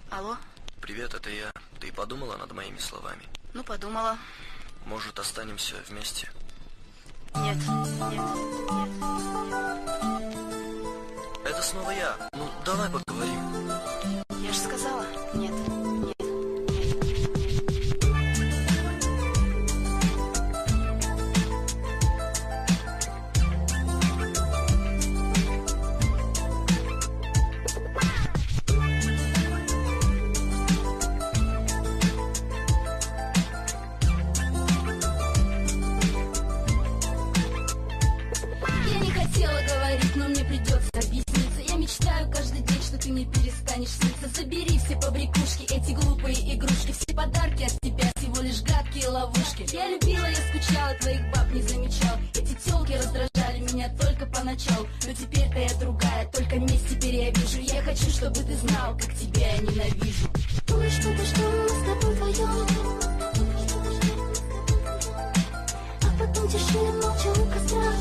Алло? Привет, это я. Ты подумала над моими словами? Ну, подумала. Может, останемся вместе? Нет, нет, нет. Это снова я. Ну, давай поговорим. Я же сказала, нет. Я не хотела говорить, но мне придется объясниться. Я мечтаю каждый день, что ты мне перестанешь сниться. Забери все побрякушки, эти глупые игрушки. Все подарки от тебя всего лишь гадкие ловушки. Я любила, я скучала, твоих баб не замечал. Эти тёлки раздражали меня только поначалу. Но теперь-то я другая, только месть теперь я вижу. Я хочу, чтобы ты знал, как тебя я ненавижу. Думаешь, подождем мы с тобой вдвоем, а потом тиши молча у костра.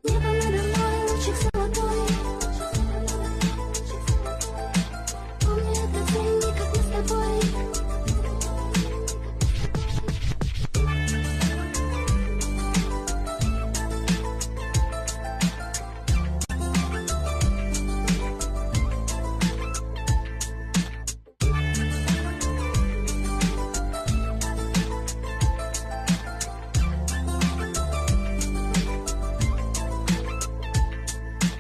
Небо надо мной, лучик золотой. Помни этот день, как мы с тобой.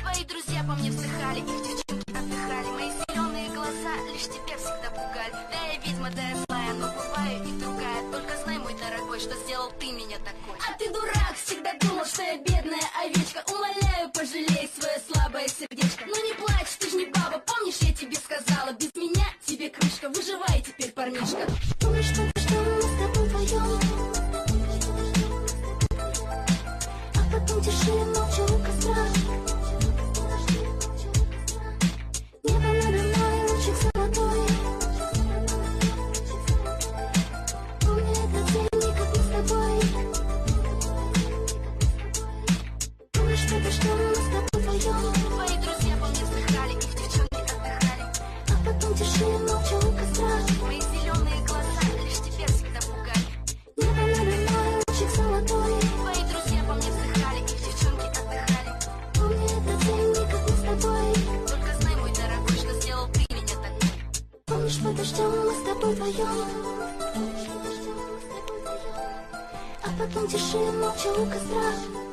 Твои друзья по мне вздыхали, их девчонки отдыхали. Мои зеленые глаза лишь тебя всегда пугали. Да, я ведьма, да, я злая, но бываю и другая. Только знай, мой дорогой, что сделал ты меня такой. А ты дурак, всегда думал, что я бедная овечка. Умоляю, пожалей свое слабое сердечко. Но не плачь, ты ж не баба, помнишь, я тебе сказала, без меня тебе крышка, выживай теперь, парнишка. Помнишь, что мы с тобой вдвоем, а потом тиши молча у костра. Небо надо мной, лучик золотой. Помни этот день, как мы с тобой. Помнишь, что мы с тобой вдвоем, Твои друзья по мне вздыхали, их девчонки отдыхали. а потом тиши молча у костра. Мои зеленые глаза лишь тебя всегда пугали. Небо надо мной, лучик золотой. Твои друзья по мне вздыхали, их девчонки отдыхали. Помни этот день, как мы с тобой. Только знай, мой дорогой, что сделал ты меня такой. Помнишь, подождем мы с тобой вдвоем, а потом тиши молча у костра.